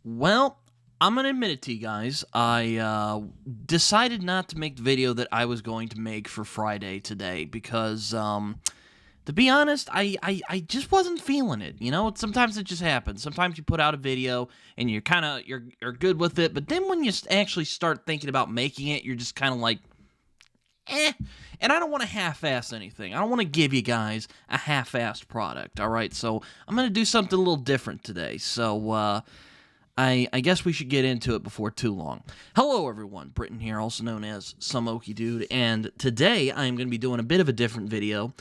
Well, I'm gonna admit it to you guys. I decided not to make the video that I was going to make for Friday today because, to be honest, I just wasn't feeling it. You know, sometimes it just happens. Sometimes you put out a video and you're good with it, but then when you actually start thinking about making it, you're just kind of like, eh. And I don't want to half-ass anything. I don't want to give you guys a half-assed product. All right, so I'm gonna do something a little different today. So, I guess we should get into it before too long. Hello, everyone. Britton here, also known as Some Okie Dude, and today I'm going to be doing a bit of a different video.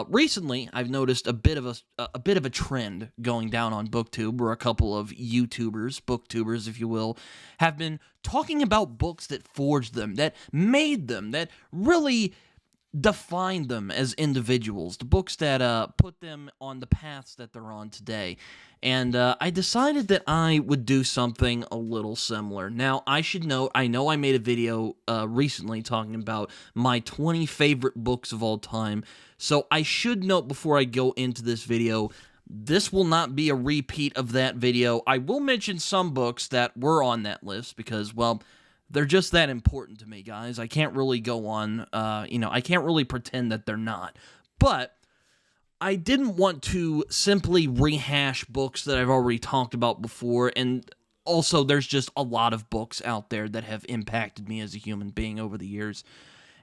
Recently, I've noticed a bit of a trend going down on BookTube, where a couple of YouTubers, BookTubers, if you will, have been talking about books that forged them, that made them, that really defined them as individuals, the books that put them on the paths that they're on today. And I decided that I would do something a little similar. Now, I should note, I know I made a video recently talking about my 20 favorite books of all time, so I should note before I go into this video, this will not be a repeat of that video. I will mention some books that were on that list because, well, they're just that important to me, guys. I can't really go on, I can't really pretend that they're not. But I didn't want to simply rehash books that I've already talked about before, and also there's just a lot of books out there that have impacted me as a human being over the years.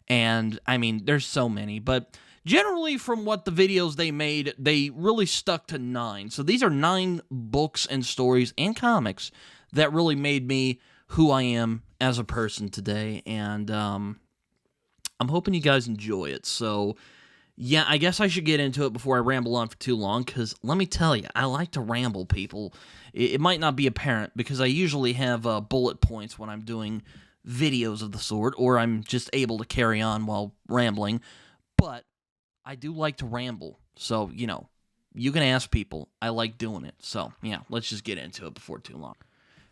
And, I mean, there's so many, but generally from what the videos they made, they really stuck to 9. So these are 9 books and stories and comics that really made me who I am as a person today, and I'm hoping you guys enjoy it. So, yeah, I guess I should get into it before I ramble on for too long, because let me tell you, I like to ramble, people. It might not be apparent, because I usually have bullet points when I'm doing videos of the sort, or I'm just able to carry on while rambling, but I do like to ramble, so, you can ask people. I like doing it, so, yeah, let's just get into it before too long.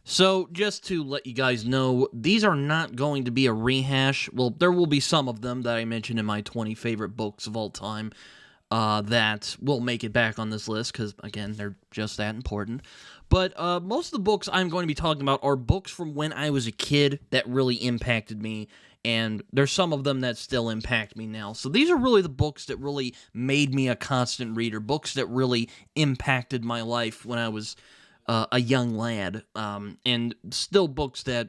So, just to let you guys know, these are not going to be a rehash. Well, there will be some of them that I mentioned in my 20 favorite books of all time that will make it back on this list, because, again, they're just that important. But most of the books I'm going to be talking about are books from when I was a kid that really impacted me, and there's some of them that still impact me now. So these are really the books that really made me a constant reader, books that really impacted my life when I was a young lad, and still books that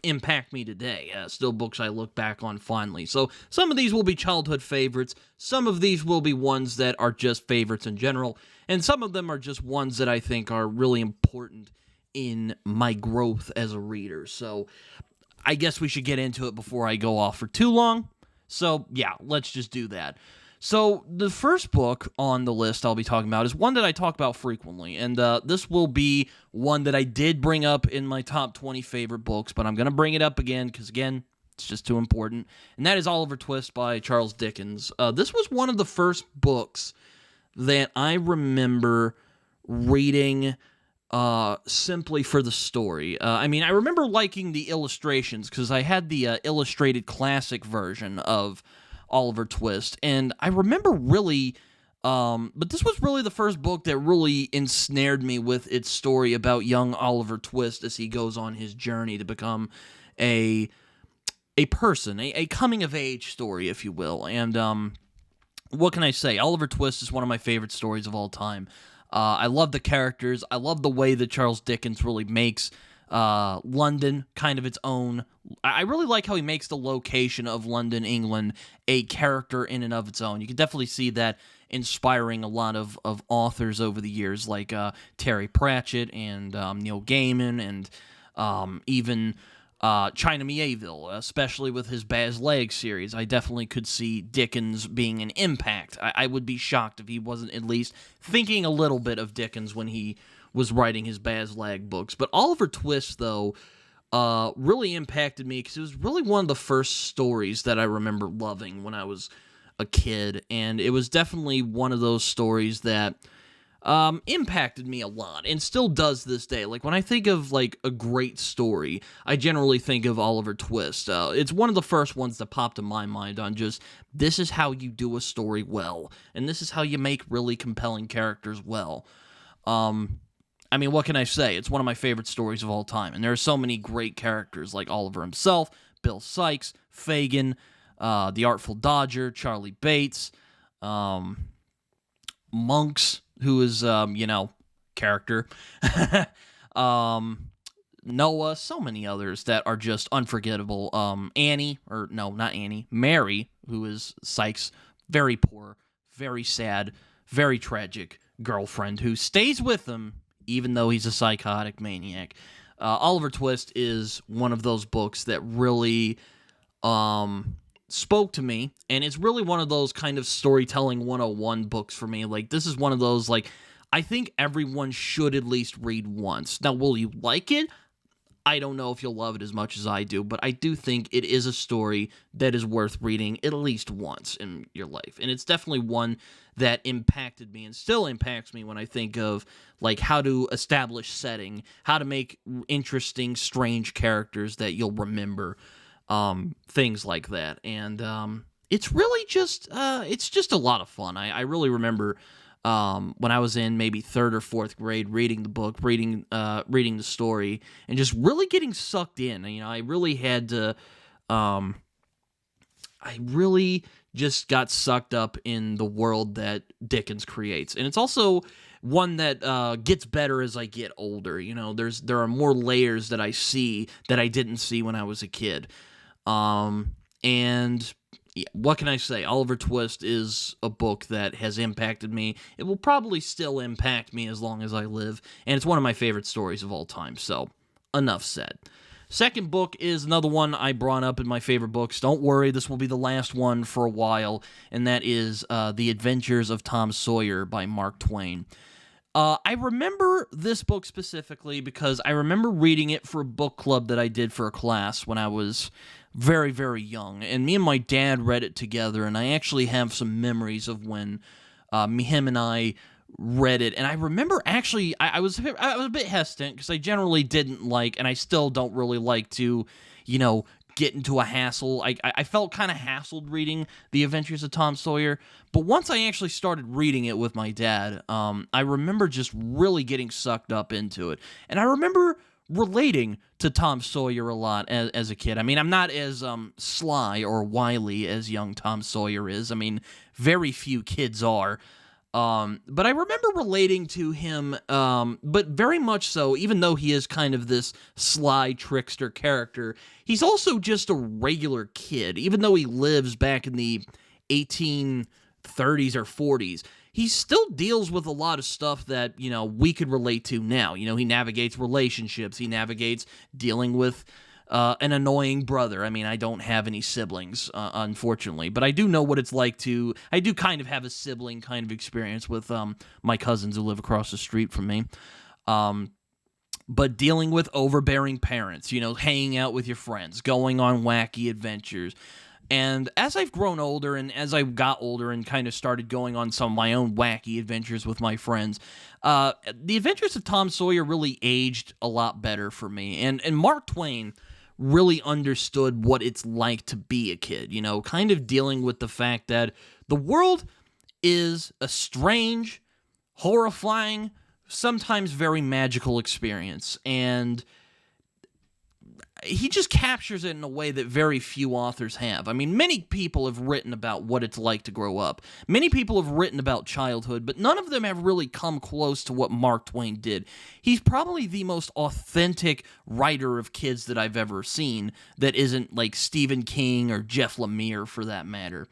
impact me today, still books I look back on fondly. So some of these will be childhood favorites, some of these will be ones that are just favorites in general, and some of them are just ones that I think are really important in my growth as a reader. So I guess we should get into it before I go off for too long. So yeah, let's just do that. So, the first book on the list I'll be talking about is one that I talk about frequently, and this will be one that I did bring up in my top 20 favorite books, but I'm going to bring it up again, because again, it's just too important, and that is Oliver Twist by Charles Dickens. This was one of the first books that I remember reading simply for the story. I mean, I remember liking the illustrations, because I had the illustrated classic version of Oliver Twist, and I remember really, but this was really the first book that really ensnared me with its story about young Oliver Twist as he goes on his journey to become a person, a coming-of-age story, if you will. And what can I say? Oliver Twist is one of my favorite stories of all time. I love the characters. I love the way that Charles Dickens really makes London kind of its own. I really like how he makes the location of London, England, a character in and of its own. You can definitely see that inspiring a lot of authors over the years, like Terry Pratchett and Neil Gaiman, and even China Miéville, especially with his Baz Leg series. I definitely could see Dickens being an impact. I would be shocked if he wasn't at least thinking a little bit of Dickens when he was writing his Baz Lag books. But Oliver Twist, though, really impacted me, because it was really one of the first stories that I remember loving when I was a kid, and it was definitely one of those stories that impacted me a lot, and still does this day. Like, when I think of, like, a great story, I generally think of Oliver Twist. It's one of the first ones that popped in my mind on just, this is how you do a story well, and this is how you make really compelling characters well. I mean, what can I say? It's one of my favorite stories of all time, and there are so many great characters like Oliver himself, Bill Sikes, Fagin, the Artful Dodger, Charlie Bates, Monks, who is, character, Noah, so many others that are just unforgettable. Annie, or no, not Annie, Mary, who is Sykes' very poor, very sad, very tragic girlfriend who stays with him even though he's a psychotic maniac. Oliver Twist is one of those books that really spoke to me, and it's really one of those kind of storytelling 101 books for me. Like, this is one of those, like, I think everyone should at least read once. Now, will you like it? I don't know if you'll love it as much as I do, but I do think it is a story that is worth reading at least once in your life. And it's definitely one that impacted me and still impacts me when I think of, like, how to establish setting, how to make interesting, strange characters that you'll remember, things like that. And it's really just, it's just a lot of fun. I really remember when I was in maybe 3rd or 4th grade, reading the book, reading the story, and just really getting sucked in. You know, I really had to, I really just got sucked up in the world that Dickens creates. And it's also one that gets better as I get older. You know, there are more layers that I see that I didn't see when I was a kid. And yeah, what can I say? Oliver Twist is a book that has impacted me. It will probably still impact me as long as I live, and it's one of my favorite stories of all time, so enough said. Second book is another one I brought up in my favorite books. Don't worry, this will be the last one for a while, and that is The Adventures of Tom Sawyer by Mark Twain. I remember this book specifically because I remember reading it for a book club that I did for a class when I was very, very young, and me and my dad read it together, and I actually have some memories of when him and I read it, and I remember actually, I was a bit hesitant, because I generally didn't like, and I still don't really like to, get into a hassle. I felt kind of hassled reading The Adventures of Tom Sawyer, but once I actually started reading it with my dad, I remember just really getting sucked up into it, and I remember relating to Tom Sawyer a lot as a kid. I mean, I'm not as sly or wily as young Tom Sawyer is. I mean, very few kids are. But I remember relating to him, but very much so, even though he is kind of this sly trickster character, he's also just a regular kid. Even though he lives back in the 1830s or 40s, he still deals with a lot of stuff that, we could relate to now. He navigates relationships. He navigates dealing with an annoying brother. I mean, I don't have any siblings, unfortunately, but I do know what it's like I do kind of have a sibling kind of experience with my cousins who live across the street from me. But dealing with overbearing parents, hanging out with your friends, going on wacky adventures. And as I've grown older, and as I got older and kind of started going on some of my own wacky adventures with my friends, The Adventures of Tom Sawyer really aged a lot better for me. And Mark Twain really understood what it's like to be a kid, kind of dealing with the fact that the world is a strange, horrifying, sometimes very magical experience. And he just captures it in a way that very few authors have. I mean, many people have written about what it's like to grow up. Many people have written about childhood, but none of them have really come close to what Mark Twain did. He's probably the most authentic writer of kids that I've ever seen that isn't like Stephen King or Jeff Lemire, for that matter.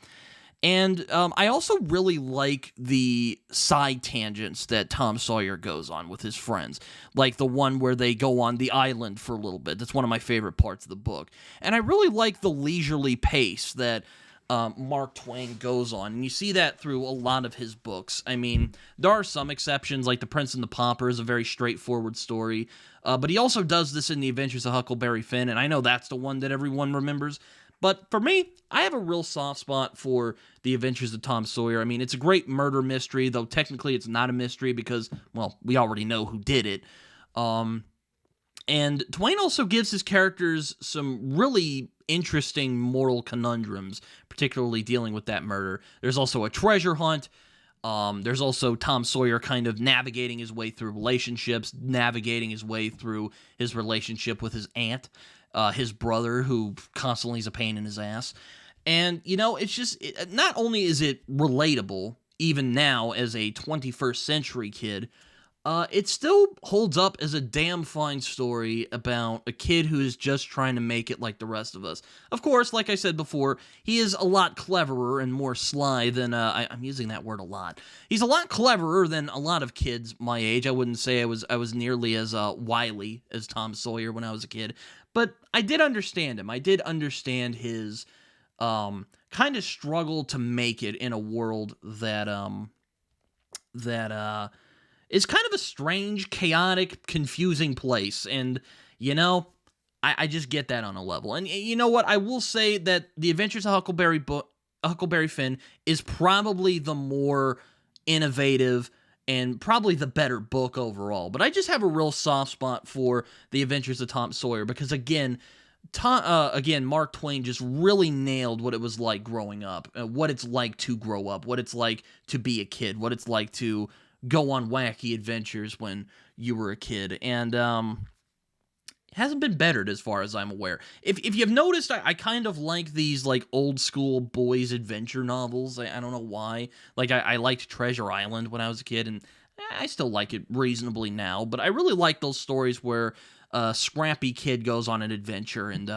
And I also really like the side tangents that Tom Sawyer goes on with his friends, like the one where they go on the island for a little bit. That's one of my favorite parts of the book. And I really like the leisurely pace that Mark Twain goes on, and you see that through a lot of his books. I mean, there are some exceptions, like The Prince and the Pauper is a very straightforward story, but he also does this in The Adventures of Huckleberry Finn, and I know that's the one that everyone remembers. But for me, I have a real soft spot for The Adventures of Tom Sawyer. I mean, it's a great murder mystery, though technically it's not a mystery because, well, we already know who did it. And Twain also gives his characters some really interesting moral conundrums, particularly dealing with that murder. There's also a treasure hunt. There's also Tom Sawyer kind of navigating his way through relationships, navigating his way through his relationship with his aunt, his brother, who constantly is a pain in his ass. And, it's just, not only is it relatable, even now as a 21st century kid, it still holds up as a damn fine story about a kid who is just trying to make it like the rest of us. Of course, like I said before, he is a lot cleverer and more sly than, I'm using that word a lot. He's a lot cleverer than a lot of kids my age. I wouldn't say I was nearly as wily as Tom Sawyer when I was a kid, but I did understand him. I did understand his kind of struggle to make it in a world that is kind of a strange, chaotic, confusing place. And, I just get that on a level. And you know what? I will say that The Adventures of Huckleberry Finn is probably the more innovative and probably the better book overall. But I just have a real soft spot for The Adventures of Tom Sawyer because, again, Mark Twain just really nailed what it was like growing up, what it's like to grow up, what it's like to be a kid, what it's like to go on wacky adventures when you were a kid, and it hasn't been bettered as far as I'm aware. If you've noticed, I kind of like these like old school boys adventure novels. I don't know why. Like I liked Treasure Island when I was a kid, and I still like it reasonably now, but I really like those stories where a scrappy kid goes on an adventure, and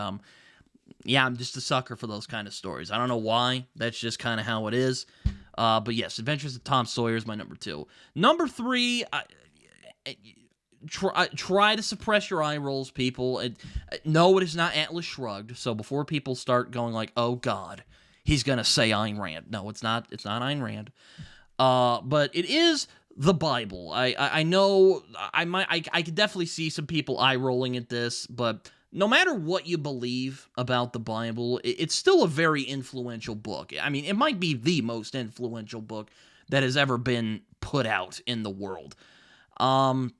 yeah, I'm just a sucker for those kind of stories. I don't know why. That's just kind of how it is. But yes, Adventures of Tom Sawyer is my number 2. Number 3, try to suppress your eye rolls, people. No, it is not Atlas Shrugged. So before people start going like, "Oh God, he's gonna say Ayn Rand," no, it's not. It's not Ayn Rand. But it is the Bible. I know I could definitely see some people eye rolling at this, but no matter what you believe about the Bible, it's still a very influential book. I mean, it might be the most influential book that has ever been put out in the world. What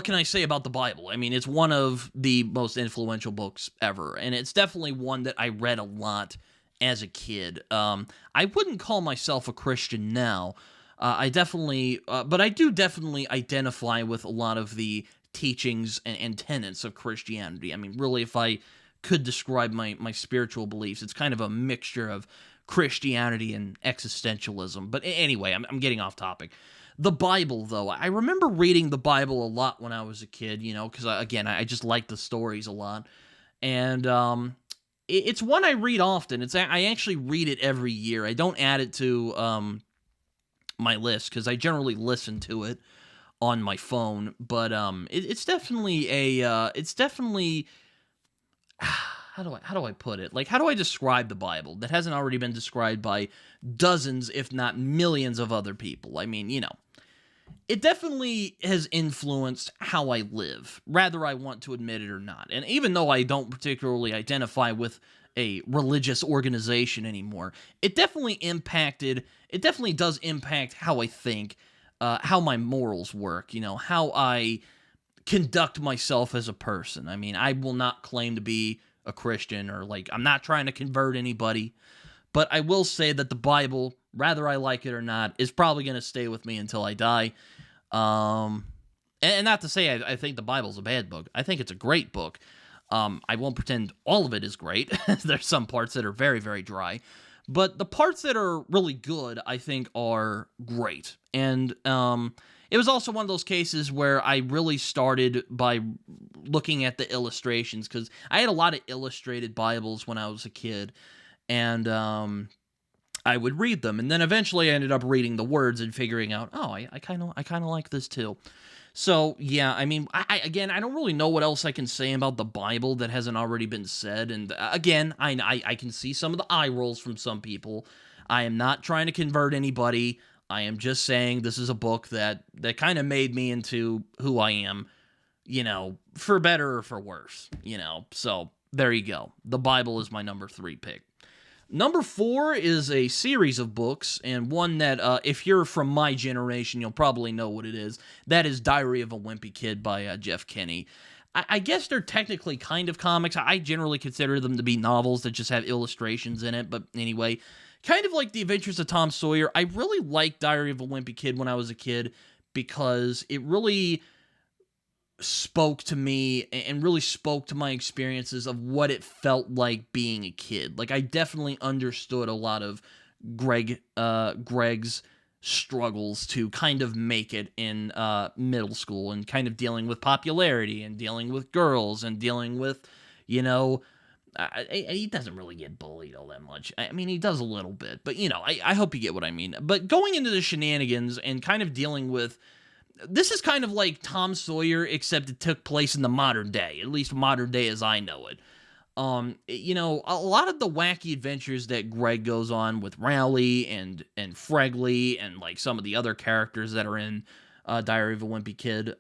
can I say about the Bible? I mean, it's one of the most influential books ever, and it's definitely one that I read a lot as a kid. I wouldn't call myself a Christian now. But I do definitely identify with a lot of the teachings and tenets of Christianity. I mean, really, if I could describe my spiritual beliefs, it's kind of a mixture of Christianity and existentialism. But anyway, I'm getting off topic. The Bible, though, I remember reading the Bible a lot when I was a kid, because, again, I just like the stories a lot. And it's one I read often. I actually read it every year. I don't add it to my list because I generally listen to it on my phone, but it's definitely how do I put it? Like, how do I describe the Bible that hasn't already been described by dozens, if not millions of other people? I mean, it definitely has influenced how I live, whether I want to admit it or not. And even though I don't particularly identify with a religious organization anymore, it definitely does impact how I think, how my morals work, how I conduct myself as a person. I mean, I will not claim to be a Christian or I'm not trying to convert anybody, but I will say that the Bible, whether I like it or not, is probably going to stay with me until I die. And not to say I think the Bible's a bad book. I think it's a great book. I won't pretend all of it is great. There's some parts that are very, very dry. But the parts that are really good, I think, are great. And it was also one of those cases where I really started by looking at the illustrations, because I had a lot of illustrated Bibles when I was a kid, and I would read them. And then eventually I ended up reading the words and figuring out, oh, I kind of like this too. So, yeah, I mean, I don't really know what else I can say about the Bible that hasn't already been said. And again, I can see some of the eye rolls from some people. I am not trying to convert anybody. I am just saying this is a book that kind of made me into who I am, for better or for worse, So, there you go. The Bible is my number 3 pick. Number 4 is a series of books, and one that, if you're from my generation, you'll probably know what it is. That is Diary of a Wimpy Kid by Jeff Kinney. I guess they're technically kind of comics. I generally consider them to be novels that just have illustrations in it, but anyway, kind of like The Adventures of Tom Sawyer, I really liked Diary of a Wimpy Kid when I was a kid because it really spoke to me and really spoke to my experiences of what it felt like being a kid. Like, I definitely understood a lot of Greg's struggles to kind of make it in middle school, and kind of dealing with popularity and dealing with girls and dealing with, you know, he doesn't really get bullied all that much. I mean, he does a little bit, but, you know, I hope you get what I mean. But going into the shenanigans and kind of dealing with, this is kind of like Tom Sawyer, except it took place in the modern day, at least modern day as I know it. You know, a lot of the wacky adventures that Greg goes on with Rowley and Fregley and like some of the other characters that are in Diary of a Wimpy Kid,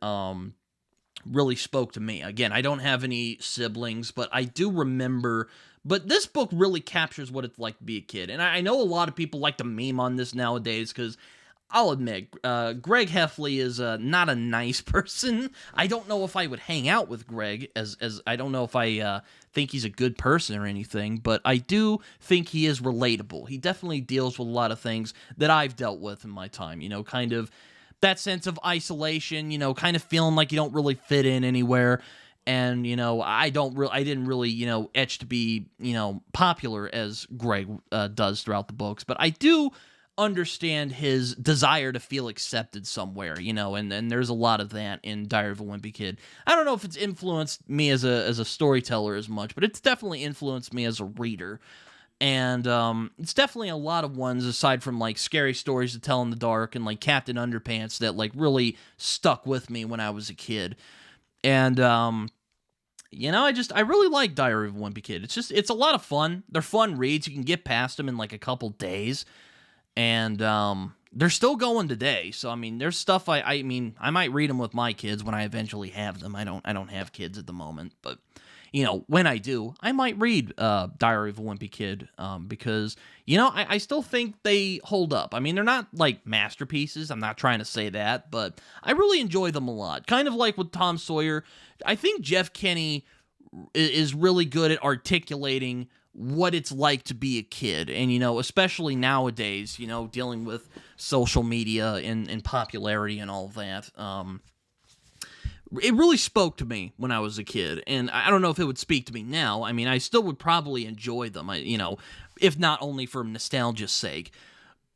really spoke to me. Again, I don't have any siblings, but I do remember. But this book really captures what it's like to be a kid, and I know a lot of people like to meme on this nowadays because, I'll admit, Greg Heffley is not a nice person. I don't know if I would hang out with Greg, as I don't know if I think he's a good person or anything, but I do think he is relatable. He definitely deals with a lot of things that I've dealt with in my time, you know, kind of that sense of isolation, you know, kind of feeling like you don't really fit in anywhere. And, you know, I didn't really, you know, etch to be, you know, popular as Greg does throughout the books, but I do understand his desire to feel accepted somewhere, you know, and there's a lot of that in Diary of a Wimpy Kid. I don't know if it's influenced me as a storyteller as much, but it's definitely influenced me as a reader. And it's definitely a lot of ones, aside from like Scary Stories to Tell in the Dark and like Captain Underpants, that like really stuck with me when I was a kid. And you know, I really like Diary of a Wimpy Kid. It's a lot of fun. They're fun reads. You can get past them in like a couple days. And they're still going today. So I mean, there's stuff I mean, I might read them with my kids when I eventually have them. I don't have kids at the moment, but you know, when I do, I might read Diary of a Wimpy Kid because, you know, I still think they hold up. I mean, they're not like masterpieces. I'm not trying to say that, but I really enjoy them a lot. Kind of like with Tom Sawyer. I think Jeff Kinney is really good at articulating what it's like to be a kid, and, you know, especially nowadays, you know, dealing with social media and popularity and all that. It really spoke to me when I was a kid, and I don't know if it would speak to me now. I mean, I still would probably enjoy them, you know, if not only for nostalgia's sake.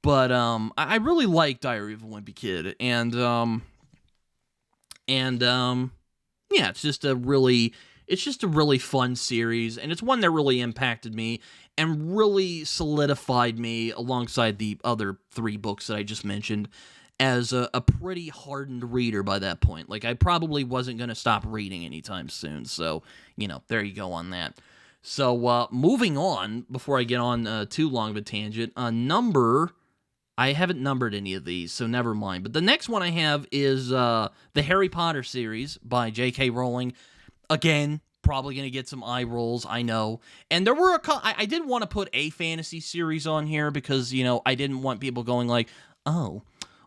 But I really like Diary of a Wimpy Kid, and yeah, it's just a really fun series, and it's one that really impacted me and really solidified me alongside the other 3 books that I just mentioned as a pretty hardened reader by that point. Like, I probably wasn't going to stop reading anytime soon, so, you know, there you go on that. So, moving on, before I get on too long of a tangent, I haven't numbered any of these, so never mind. But the next one I have is the Harry Potter series by J.K. Rowling. Again, probably going to get some eye rolls, I know. And there were I didn't want to put a fantasy series on here because, you know, I didn't want people going like, oh,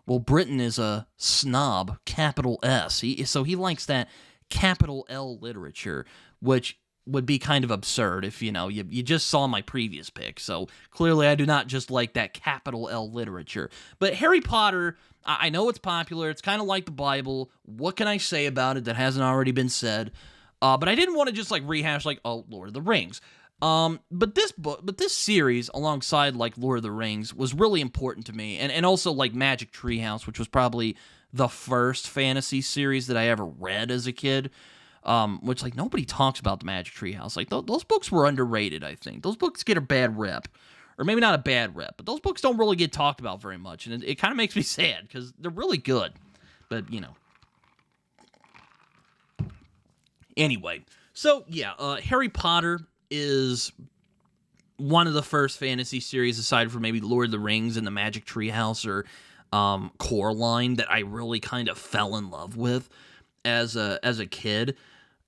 well, Britain is a snob, capital S. So he likes that capital L literature, which would be kind of absurd if, you know, you just saw my previous pick. So clearly I do not just like that capital L literature. But Harry Potter, I know it's popular. It's kind of like the Bible. What can I say about it that hasn't already been said? But I didn't want to just like rehash like, oh, Lord of the Rings. But this series, alongside like Lord of the Rings, was really important to me, and also like Magic Treehouse, which was probably the first fantasy series that I ever read as a kid. Which like nobody talks about the Magic Treehouse. Like those books were underrated. I think those books get a bad rep, or maybe not a bad rep, but those books don't really get talked about very much, and it kind of makes me sad because they're really good. But you know. Anyway, so yeah, Harry Potter is one of the first fantasy series, aside from maybe Lord of the Rings and the Magic Treehouse or Coraline, that I really kind of fell in love with as a kid.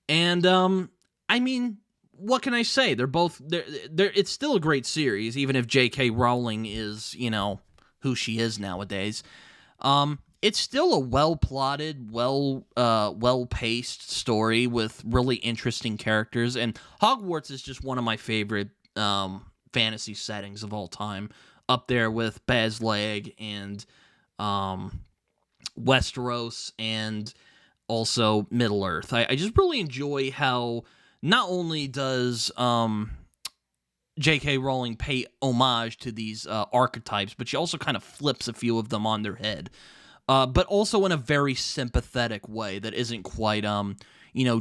And I mean, what can I say? They're both it's still a great series, even if J.K. Rowling is, you know, who she is nowadays. It's still a well-plotted, well-paced story with really interesting characters, and Hogwarts is just one of my favorite fantasy settings of all time. up there with Basleg and Westeros and also Middle Earth. I just really enjoy how not only does J.K. Rowling pay homage to these archetypes, but she also kind of flips a few of them on their head. But also in a very sympathetic way that isn't quite,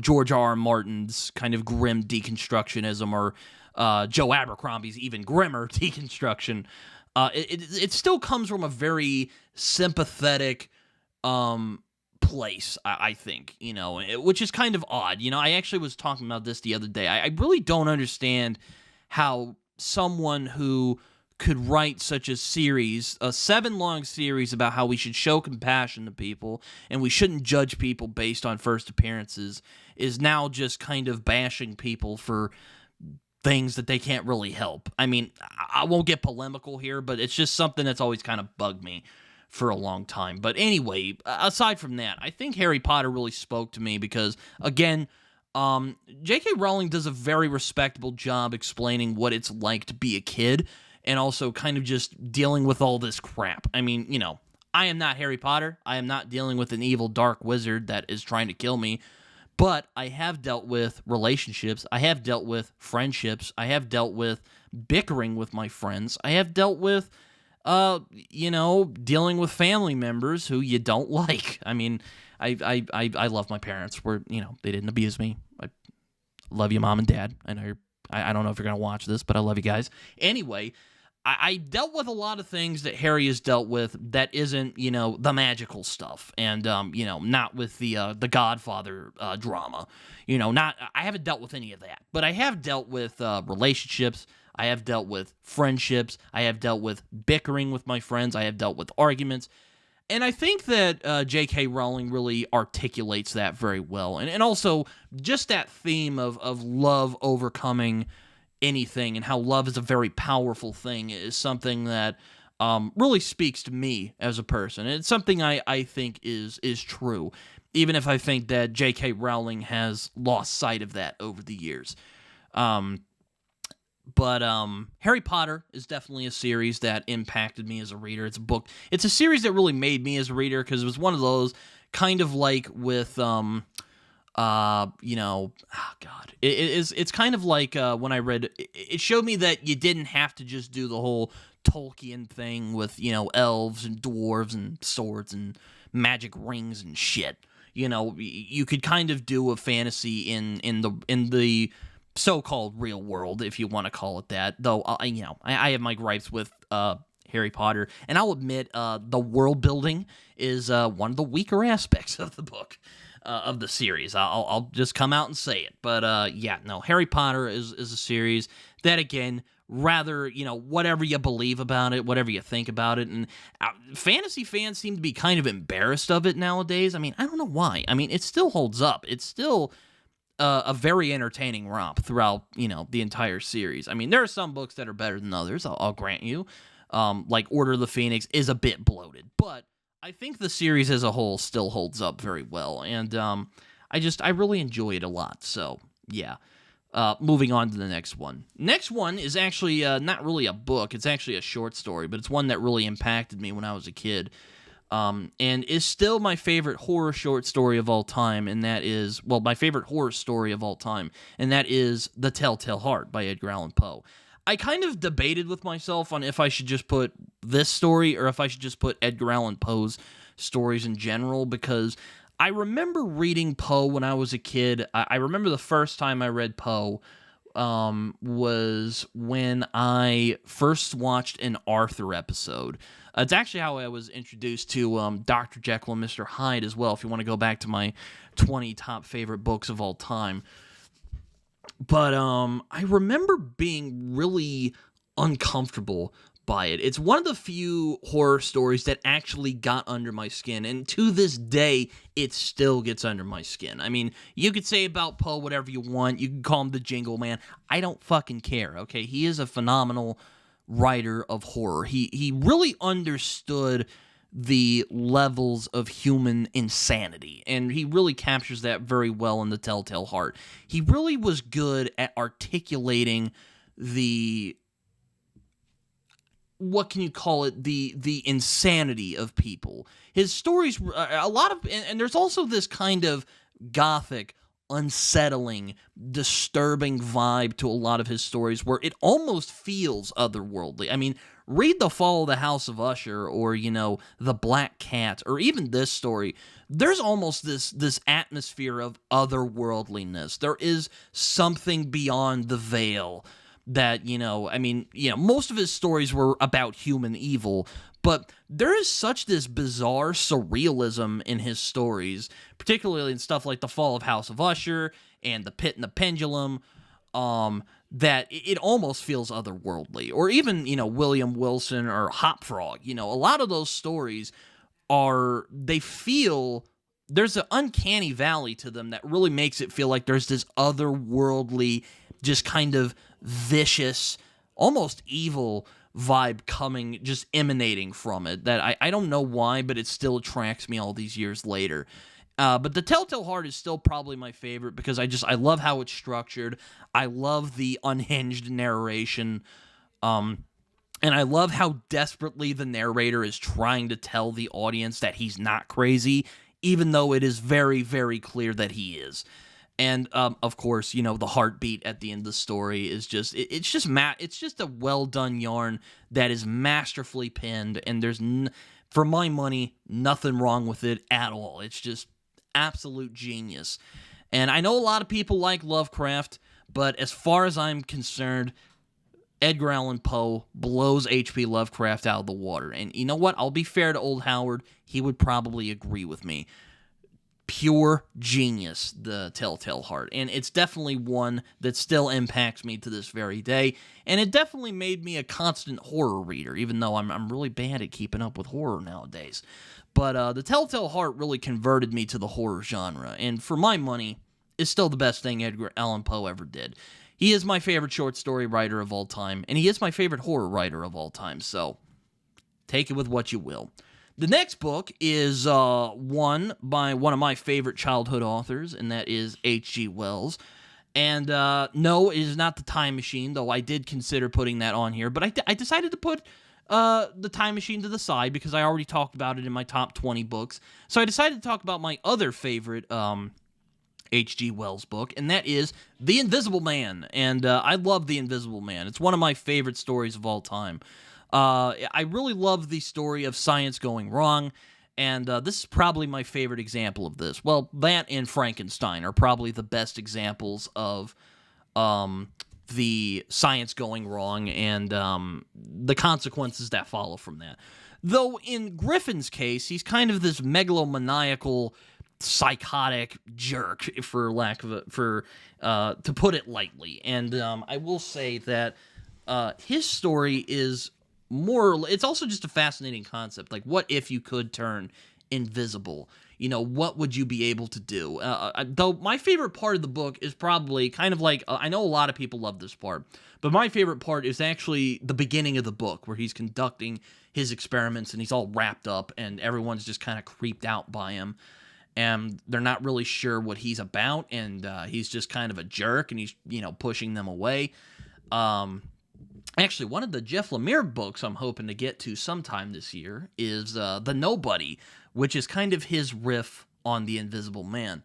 George R.R. Martin's kind of grim deconstructionism or Joe Abercrombie's even grimmer deconstruction. It still comes from a very sympathetic place, I think, which is kind of odd. I actually was talking about this the other day. I really don't understand how someone who could write such a series, a 7-long series about how we should show compassion to people and we shouldn't judge people based on first appearances, is now just kind of bashing people for things that they can't really help. I mean, I won't get polemical here, but it's just something that's always kind of bugged me for a long time. But anyway, aside from that, I think Harry Potter really spoke to me because, again, J.K. Rowling does a very respectable job explaining what it's like to be a kid and also kind of just dealing with all this crap. I mean, I am not Harry Potter. I am not dealing with an evil dark wizard that is trying to kill me. But I have dealt with relationships. I have dealt with friendships. I have dealt with bickering with my friends. I have dealt with, dealing with family members who you don't like. I mean, I love my parents. They didn't abuse me. I love you, Mom and Dad. And I don't know if you're going to watch this, but I love you guys. Anyway, I dealt with a lot of things that Harry has dealt with that isn't, the magical stuff. And, not with the Godfather drama. I haven't dealt with any of that. But I have dealt with relationships. I have dealt with friendships. I have dealt with bickering with my friends. I have dealt with arguments. And I think that J.K. Rowling really articulates that very well. And also just that theme of love overcoming anything and how love is a very powerful thing is something that really speaks to me as a person. And it's something I think is true, even if I think that J.K. Rowling has lost sight of that over the years. But Harry Potter is definitely a series that impacted me as a reader. It's a book. It's a series that really made me as a reader because it was one of those kind of like with, It's kind of like when I read, it showed me that you didn't have to just do the whole Tolkien thing with, elves and dwarves and swords and magic rings and shit. You could kind of do a fantasy in the so-called real world, if you want to call it that. Though, I have my gripes with Harry Potter, and I'll admit the world building is one of the weaker aspects of the book, of the series. I'll just come out and say it. But Harry Potter is a series that, again, rather, whatever you believe about it, whatever you think about it, and fantasy fans seem to be kind of embarrassed of it nowadays. I mean, I don't know why. I mean, it still holds up. It's still a very entertaining romp throughout, the entire series. I mean, there are some books that are better than others, I'll grant you. Like Order of the Phoenix is a bit bloated, but I think the series as a whole still holds up very well, and I really enjoy it a lot, so, yeah. Moving on to the next one. Next one is actually not really a book, it's actually a short story, but it's one that really impacted me when I was a kid. And is still my favorite horror short story of all time, and that is, my favorite horror story of all time, and that is The Telltale Heart by Edgar Allan Poe. I kind of debated with myself on if I should just put this story or if I should just put Edgar Allan Poe's stories in general, because I remember reading Poe when I was a kid. I remember the first time I read Poe was when I first watched an Arthur episode. It's actually how I was introduced to Dr. Jekyll and Mr. Hyde as well, if you want to go back to my 20 top favorite books of all time. But I remember being really uncomfortable by it. It's one of the few horror stories that actually got under my skin, and to this day, it still gets under my skin. I mean, you could say about Poe whatever you want. You can call him the Jingle Man. I don't fucking care, okay? He is a phenomenal writer of horror. He really understood the levels of human insanity, and he really captures that very well in The Telltale Heart. He really was good at articulating the what can you call it, the insanity of people. His stories, a lot of, and there's also this kind of gothic, unsettling, disturbing vibe to a lot of his stories where it almost feels otherworldly. I mean, read The Fall of the House of Usher, or, you know, The Black Cat, or even this story. There's almost this atmosphere of otherworldliness. There is something beyond the veil that, you know, I mean, you know, most of his stories were about human evil, but there is such this bizarre surrealism in his stories, particularly in stuff like The Fall of House of Usher and The Pit and the Pendulum, that it almost feels otherworldly. Or even, you know, William Wilson or Hop Frog. You know, a lot of those stories they feel, there's an uncanny valley to them that really makes it feel like there's this otherworldly, just kind of vicious, almost evil vibe coming, just emanating from it, that I don't know why, but it still attracts me all these years later. But The Telltale Heart is still probably my favorite because I love how it's structured. I love the unhinged narration. And I love how desperately the narrator is trying to tell the audience that he's not crazy, even though it is very, very clear that he is. And, of course, you know, the heartbeat at the end of the story is just, it's just a well-done yarn that is masterfully penned, and there's, for my money, nothing wrong with it at all. It's just absolute genius. And I know a lot of people like Lovecraft, but as far as I'm concerned, Edgar Allan Poe blows H.P. Lovecraft out of the water. And you know what? I'll be fair to old Howard. He would probably agree with me. Pure genius, The Telltale Heart. And it's definitely one that still impacts me to this very day. And it definitely made me a constant horror reader, even though I'm really bad at keeping up with horror nowadays. But The Telltale Heart really converted me to the horror genre. And for my money, it's still the best thing Edgar Allan Poe ever did. He is my favorite short story writer of all time, and he is my favorite horror writer of all time, so take it with what you will. The next book is one by one of my favorite childhood authors, and that is H.G. Wells. And no, it is not The Time Machine, though I did consider putting that on here, but I decided to put The Time Machine to the side because I already talked about it in my top 20 books. So I decided to talk about my other favorite H.G. Wells book, and that is The Invisible Man. And I love The Invisible Man. It's one of my favorite stories of all time. I really love the story of science going wrong, and this is probably my favorite example of this. Well, that and Frankenstein are probably the best examples of the science going wrong and the consequences that follow from that. Though in Griffin's case, he's kind of this megalomaniacal, psychotic jerk, for lack of to put it lightly. And I will say that his story is it's also just a fascinating concept. Like, what if you could turn invisible? You know, what would you be able to do? Though my favorite part of the book is probably kind of like, I know a lot of people love this part, but my favorite part is actually the beginning of the book where he's conducting his experiments and he's all wrapped up and everyone's just kind of creeped out by him. And they're not really sure what he's about, and he's just kind of a jerk, and he's, you know, pushing them away. Actually, one of the Jeff Lemire books I'm hoping to get to sometime this year is The Nobody, which is kind of his riff on The Invisible Man.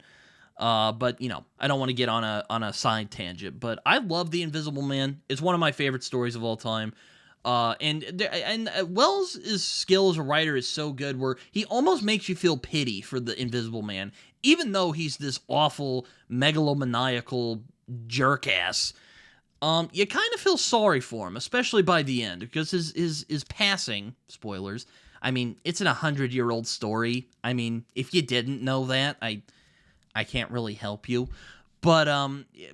But, you know, I don't want to get on a side tangent, but I love The Invisible Man. It's one of my favorite stories of all time. And Wells' skill as a writer is so good where he almost makes you feel pity for the Invisible Man, even though he's this awful, megalomaniacal jerk-ass. You kind of feel sorry for him, especially by the end, because his passing, spoilers, I mean, it's an 100-year-old story. I mean, if you didn't know that, I can't really help you. But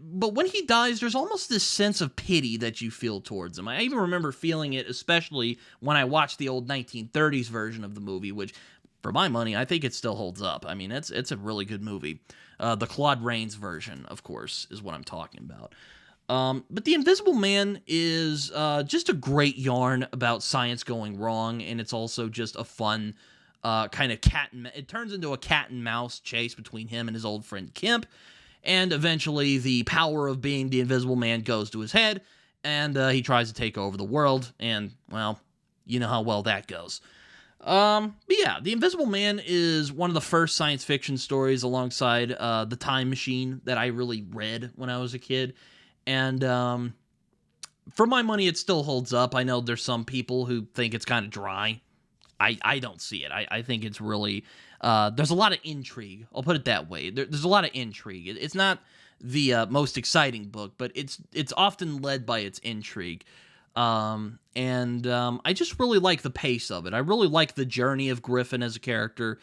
when he dies, there's almost this sense of pity that you feel towards him. I even remember feeling it, especially when I watched the old 1930s version of the movie, which, for my money, I think it still holds up. I mean, it's a really good movie. The Claude Rains version, of course, is what I'm talking about. But The Invisible Man is just a great yarn about science going wrong, and it's also just a fun kind of it turns into a cat and mouse chase between him and his old friend Kemp. And eventually, the power of being the Invisible Man goes to his head, and he tries to take over the world, and, well, you know how well that goes. But yeah, The Invisible Man is one of the first science fiction stories alongside The Time Machine that I really read when I was a kid. And for my money, it still holds up. I know there's some people who think it's kind of dry. I don't see it. I think it's really... there's a lot of intrigue. I'll put it that way. There's a lot of intrigue. It's not the most exciting book, but it's often led by its intrigue. I just really like the pace of it. I really like the journey of Griffin as a character.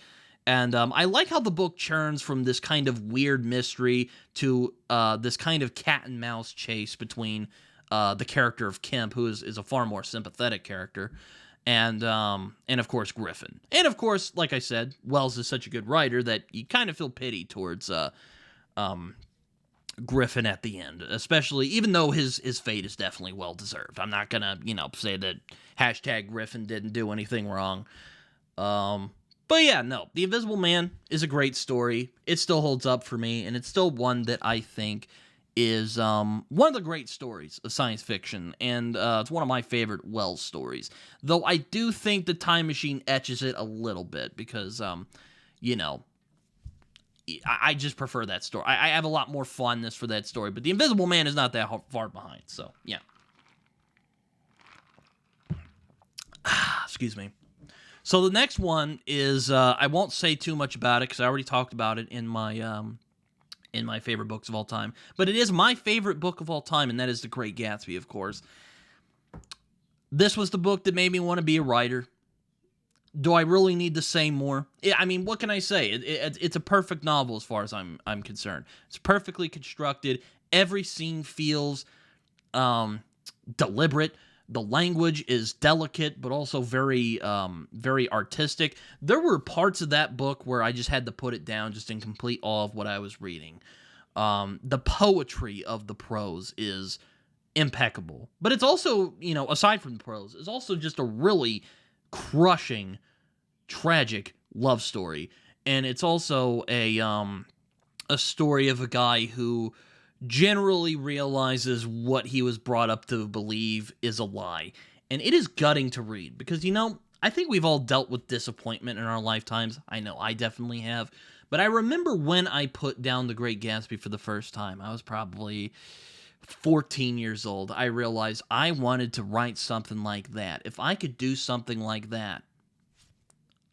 And I like how the book churns from this kind of weird mystery to this kind of cat and mouse chase between the character of Kemp, who is a far more sympathetic character, and of course Griffin. And of course, like I said, Wells is such a good writer that you kind of feel pity towards Griffin at the end, especially even though his fate is definitely well deserved. I'm not gonna say that hashtag Griffin didn't do anything wrong. But yeah, no, The Invisible Man is a great story. It still holds up for me, and it's still one that I think is one of the great stories of science fiction, and it's one of my favorite Wells stories. Though I do think The Time Machine etches it a little bit because, I just prefer that story. I have a lot more fondness for that story, but The Invisible Man is not that far behind, so yeah. Excuse me. So the next one is, I won't say too much about it because I already talked about it in my favorite books of all time. But it is my favorite book of all time, and that is The Great Gatsby, of course. This was the book that made me want to be a writer. Do I really need to say more? I mean, what can I say? It's a perfect novel as far as I'm concerned. It's perfectly constructed. Every scene feels deliberate. The language is delicate, but also very artistic. There were parts of that book where I just had to put it down just in complete awe of what I was reading. The poetry of the prose is impeccable. But it's also, aside from the prose, it's also just a really crushing, tragic love story. And it's also a story of a guy who generally realizes what he was brought up to believe is a lie. And it is gutting to read because, I think we've all dealt with disappointment in our lifetimes. I know I definitely have. But I remember when I put down The Great Gatsby for the first time. I was probably 14 years old. I realized I wanted to write something like that. If I could do something like that,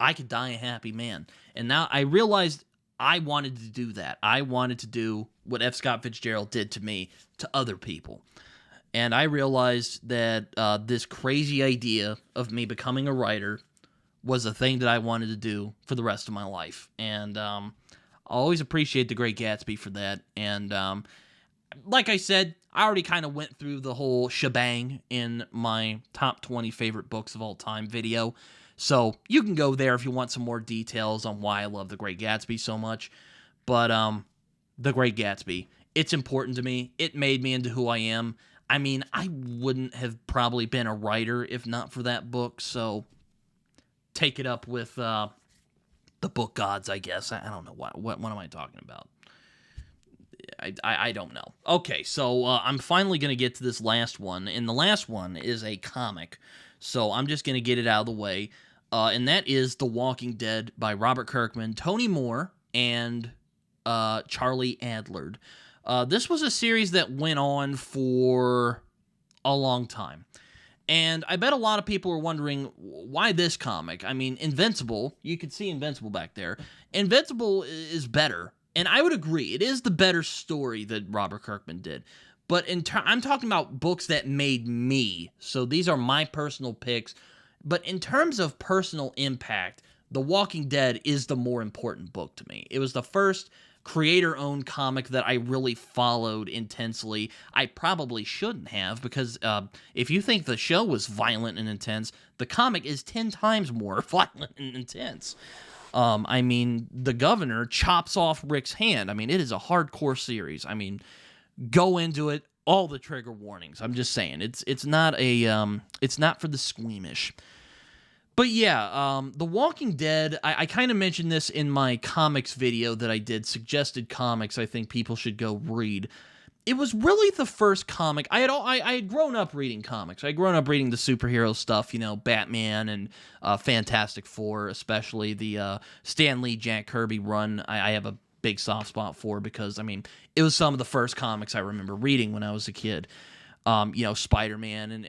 I could die a happy man. And now I realized I wanted to do that. I wanted to do what F. Scott Fitzgerald did to me, to other people. And I realized that this crazy idea of me becoming a writer was a thing that I wanted to do for the rest of my life. And I'll always appreciate The Great Gatsby for that. And like I said, I already kind of went through the whole shebang in my top 20 favorite books of all time video. So you can go there if you want some more details on why I love The Great Gatsby so much. But The Great Gatsby, it's important to me. It made me into who I am. I mean, I wouldn't have probably been a writer if not for that book. So take it up with the book gods, I guess. I don't know what am I talking about. I don't know. Okay, so I'm finally going to get to this last one, and the last one is a comic, so I'm just going to get it out of the way, and that is The Walking Dead by Robert Kirkman, Tony Moore, and Charlie Adlard. This was a series that went on for a long time, and I bet a lot of people are wondering, why this comic? I mean, Invincible, you could see Invincible back there. Invincible is better. And I would agree, it is the better story that Robert Kirkman did. But I'm talking about books that made me. So these are my personal picks. But in terms of personal impact, The Walking Dead is the more important book to me. It was the first creator-owned comic that I really followed intensely. I probably shouldn't have, because if you think the show was violent and intense, the comic is 10 times more violent and intense. I mean, the governor chops off Rick's hand. I mean, it is a hardcore series. I mean, go into it. All the trigger warnings. I'm just saying, it's not for the squeamish. But yeah, The Walking Dead. I kind of mentioned this in my comics video that I did. Suggested comics I think people should go read. it was really the first comic. I had grown up reading comics. I had grown up reading the superhero stuff, you know, Batman and Fantastic Four, especially the Stan Lee, Jack Kirby run. I have a big soft spot for, because I mean, it was some of the first comics I remember reading when I was a kid. You know, Spider-Man, and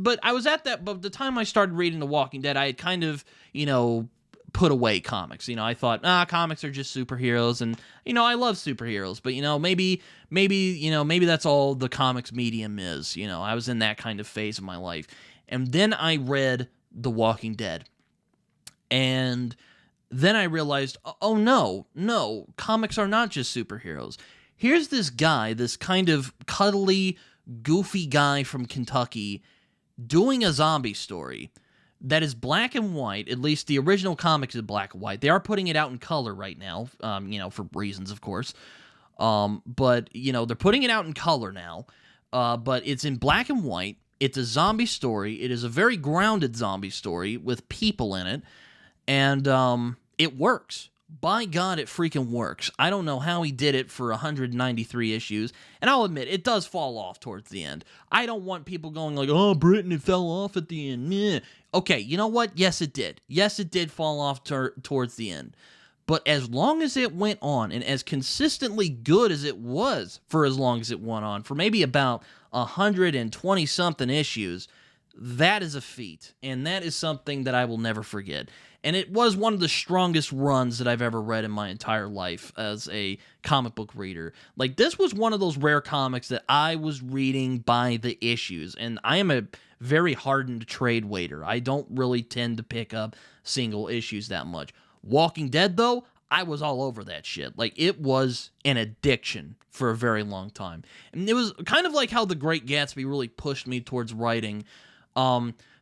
but I was at that, but the time I started reading The Walking Dead, I had kind of, you know, put away comics. You know, I thought, comics are just superheroes, and, you know, I love superheroes, but, you know, maybe that's all the comics medium is. You know, I was in that kind of phase of my life. And then I read The Walking Dead. And then I realized, oh no, comics are not just superheroes. Here's this guy, this kind of cuddly, goofy guy from Kentucky doing a zombie story that is black and white. At least the original comics is black and white. They are putting it out in color right now, you know, for reasons, of course. But, you know, they're putting it out in color now. But it's in black and white. It's a zombie story. It is a very grounded zombie story with people in it. And it works. By God, it freaking works. I don't know how he did it for 193 issues. And I'll admit, it does fall off towards the end. I don't want people going like, oh, Britain, it fell off at the end. Meh. Okay, you know what? Yes, it did. Yes, it did fall off towards the end. But as long as it went on, and as consistently good as it was for as long as it went on, for maybe about 120-something issues, that is a feat. And that is something that I will never forget. And it was one of the strongest runs that I've ever read in my entire life as a comic book reader. Like, this was one of those rare comics that I was reading by the issues. And I am a very hardened trade waiter. I don't really tend to pick up single issues that much. Walking Dead, though, I was all over that shit. Like, it was an addiction for a very long time. And it was kind of like how The Great Gatsby really pushed me towards writing.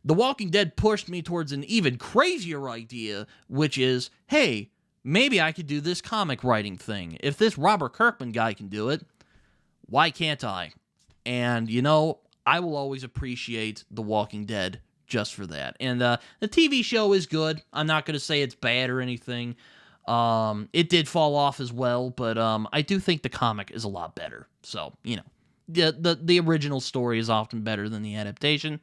The Walking Dead pushed me towards an even crazier idea, which is, hey, maybe I could do this comic writing thing. If this Robert Kirkman guy can do it, why can't I? And, you know, I will always appreciate The Walking Dead just for that. And the TV show is good. I'm not going to say it's bad or anything. It did fall off as well, but I do think the comic is a lot better. So, you know, the original story is often better than the adaptation.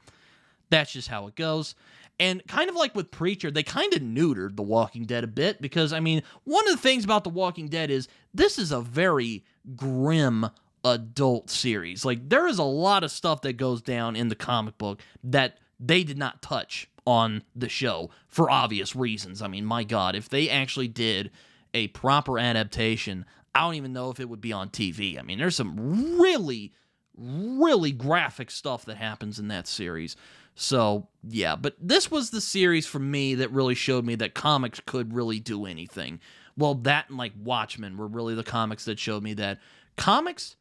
That's just how it goes. And kind of like with Preacher, they kind of neutered The Walking Dead a bit, because, I mean, one of the things about The Walking Dead is this is a very grim adult series. Like, there is a lot of stuff that goes down in the comic book that they did not touch on the show for obvious reasons. I mean, my God, if they actually did a proper adaptation, I don't even know if it would be on TV. I mean, there's some really, really graphic stuff that happens in that series. So, yeah, but this was the series for me that really showed me that comics could really do anything. Well, that and, like, Watchmen were really the comics that showed me that comics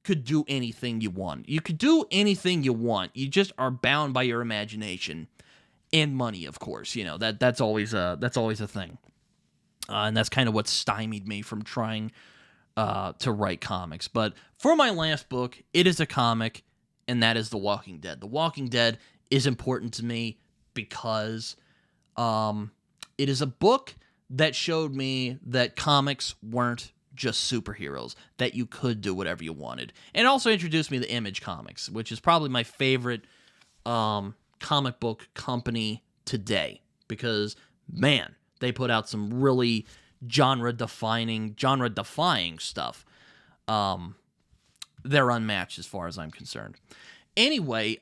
could do anything you want. You could do anything you want. You just are bound by your imagination and money, of course. You know, that's always a thing. And that's kind of what stymied me from trying to write comics. But for my last book, it is a comic, and that is The Walking Dead. The Walking Dead is important to me because it is a book that showed me that comics weren't just superheroes, that you could do whatever you wanted. And also introduced me to Image Comics, which is probably my favorite comic book company today, because, man, they put out some really genre-defying stuff. They're unmatched as far as I'm concerned. Anyway,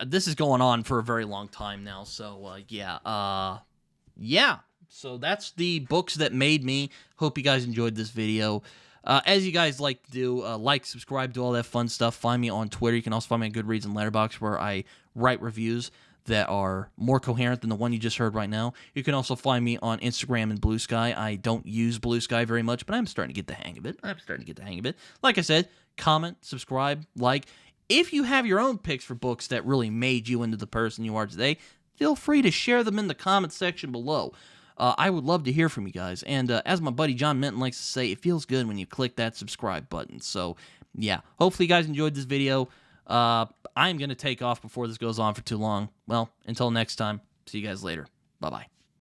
this is going on for a very long time now, so, yeah. So that's the books that made me. Hope you guys enjoyed this video. As you guys like to do, like, subscribe, do all that fun stuff. Find me on Twitter. You can also find me on Goodreads and Letterboxd, where I write reviews that are more coherent than the one you just heard right now. You can also find me on Instagram and Blue Sky. I don't use Blue Sky very much, but I'm starting to get the hang of it. Like I said, comment, subscribe, like. If you have your own picks for books that really made you into the person you are today, feel free to share them in the comment section below. I would love to hear from you guys. And as my buddy John Minton likes to say, it feels good when you click that subscribe button. So, yeah, hopefully you guys enjoyed this video. I'm going to take off before this goes on for too long. Well, until next time, see you guys later. Bye-bye.